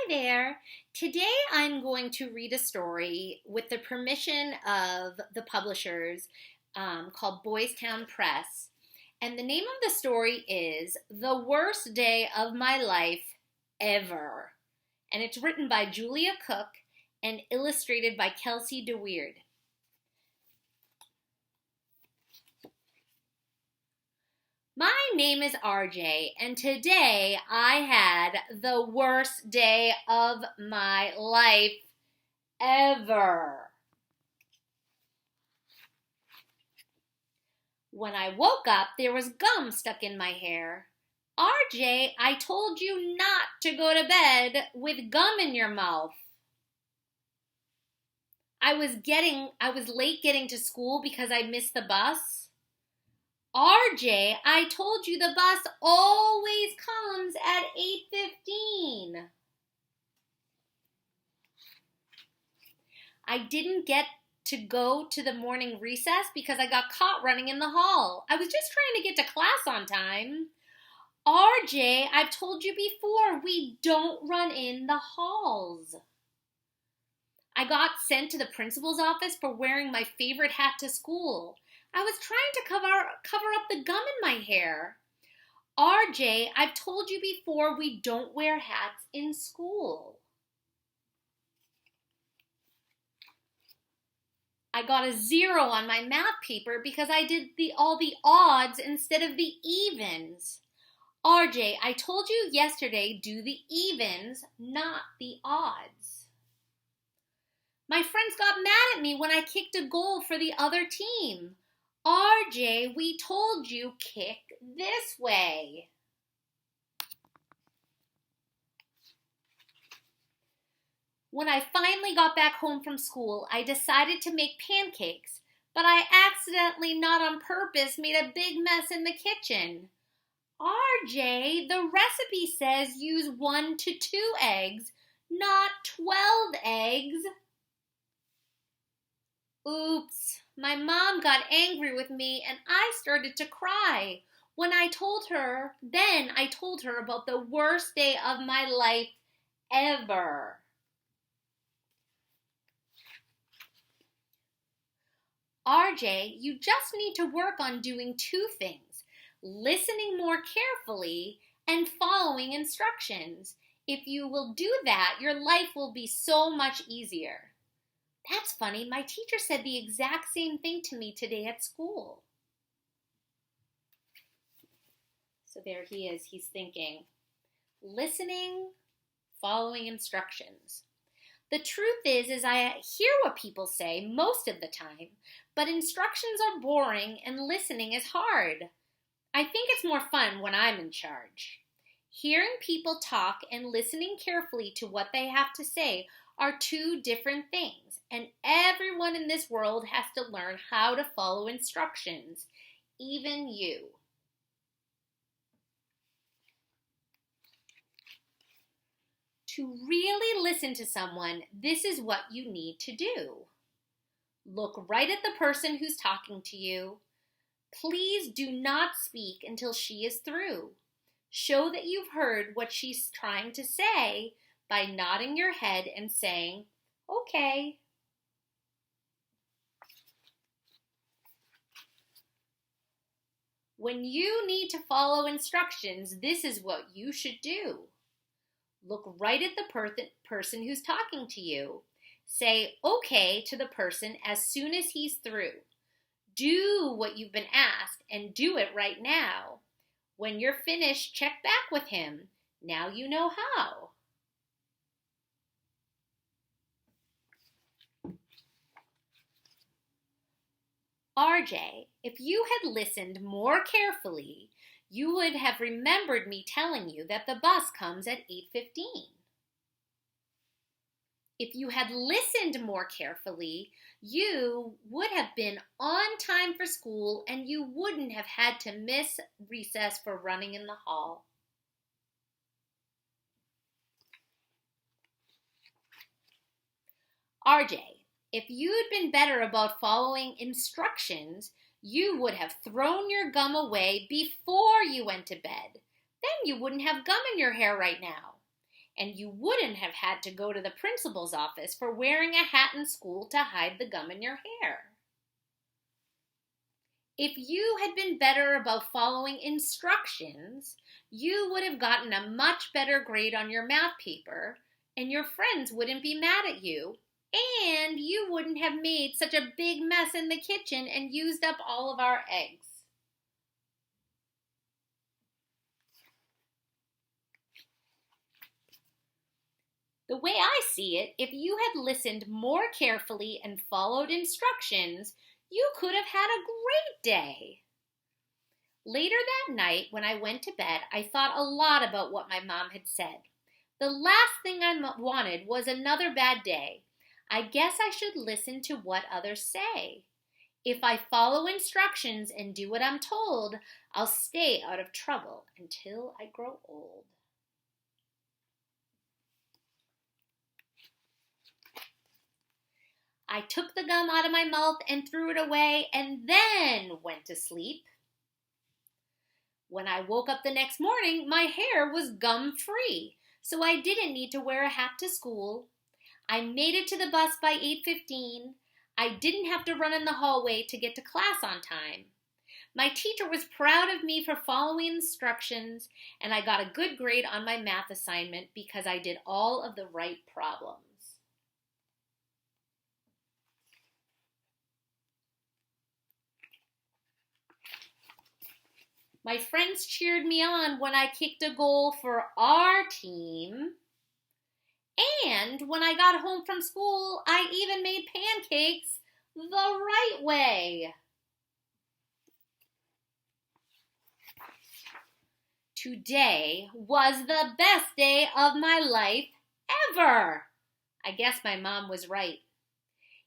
there. Today I'm going to read a story with the permission of the publishers called Boys Town Press. And the name of the story is The Worst Day of My Life Ever. And it's written by Julia Cook and illustrated by Kelsey DeWeird. My name is RJ, and today I had the worst day of my life ever. When I woke up, there was gum stuck in my hair. RJ, I told you not to go to bed with gum in your mouth. I was late getting to school because I missed the bus. RJ, I told you the bus always comes at 8:15. I didn't get to go to the morning recess because I got caught running in the hall. I was just trying to get to class on time. RJ, I've told you before, we don't run in the halls. I got sent to the principal's office for wearing my favorite hat to school. I was trying to cover up the gum in my hair. RJ, I've told you before we don't wear hats in school. I got a 0 on my math paper because I did all the odds instead of the evens. RJ, I told you yesterday, do the evens, not the odds. My friends got mad at me when I kicked a goal for the other team. RJ, we told you kick this way. When I finally got back home from school, I decided to make pancakes, but I accidentally, not on purpose, made a big mess in the kitchen. RJ, the recipe says use 1 to 2 eggs, not 12 eggs. Oops. My mom got angry with me and I started to cry. I told her about the worst day of my life ever. RJ, you just need to work on doing 2 things: listening more carefully and following instructions. If you will do that, your life will be so much easier. That's funny. My teacher said the exact same thing to me today at school. So there he is. He's thinking, listening, following instructions. The truth is I hear what people say most of the time, but instructions are boring and listening is hard. I think it's more fun when I'm in charge. Hearing people talk and listening carefully to what they have to say are 2 different things, and everyone in this world has to learn how to follow instructions, even you. To really listen to someone, this is what you need to do. Look right at the person who's talking to you. Please do not speak until she is through. Show that you've heard what she's trying to say by nodding your head and saying, okay. When you need to follow instructions, this is what you should do. Look right at the person who's talking to you. Say okay to the person as soon as he's through. Do what you've been asked and do it right now. When you're finished, check back with him. Now you know how. RJ, if you had listened more carefully, you would have remembered me telling you that the bus comes at 8:15. If you had listened more carefully, you would have been on time for school and you wouldn't have had to miss recess for running in the hall. RJ, if you'd been better about following instructions, you would have thrown your gum away before you went to bed. Then you wouldn't have gum in your hair right now. and you wouldn't have had to go to the principal's office for wearing a hat in school to hide the gum in your hair. If you had been better about following instructions, you would have gotten a much better grade on your math paper, and your friends wouldn't be mad at you, and you wouldn't have made such a big mess in the kitchen and used up all of our eggs. The way I see it, if you had listened more carefully and followed instructions, you could have had a great day. Later that night, when I went to bed, I thought a lot about what my mom had said. The last thing I wanted was another bad day. I guess I should listen to what others say. If I follow instructions and do what I'm told, I'll stay out of trouble until I grow old. I took the gum out of my mouth and threw it away and then went to sleep. When I woke up the next morning, my hair was gum-free, so I didn't need to wear a hat to school. I made it to the bus by 8:15. I didn't have to run in the hallway to get to class on time. My teacher was proud of me for following instructions, and I got a good grade on my math assignment because I did all of the right problems. My friends cheered me on when I kicked a goal for our team. And when I got home from school, I even made pancakes the right way. Today was the best day of my life ever. I guess my mom was right.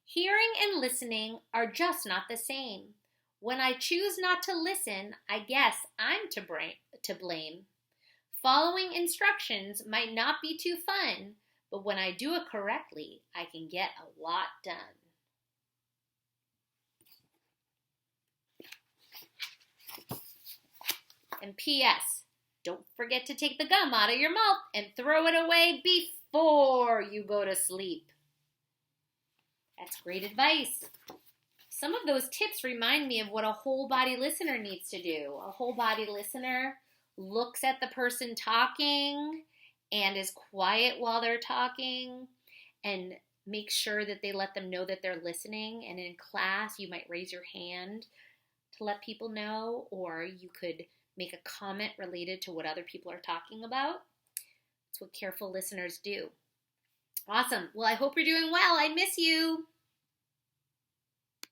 Hearing and listening are just not the same. When I choose not to listen, I guess I'm to blame. Following instructions might not be too fun, but when I do it correctly, I can get a lot done. And P.S. Don't forget to take the gum out of your mouth and throw it away before you go to sleep. That's great advice. Some of those tips remind me of what a whole body listener needs to do. A whole body listener looks at the person talking and is quiet while they're talking and makes sure that they let them know that they're listening. And in class, you might raise your hand to let people know, or you could make a comment related to what other people are talking about. That's what careful listeners do. Awesome. Well, I hope you're doing well. I miss you.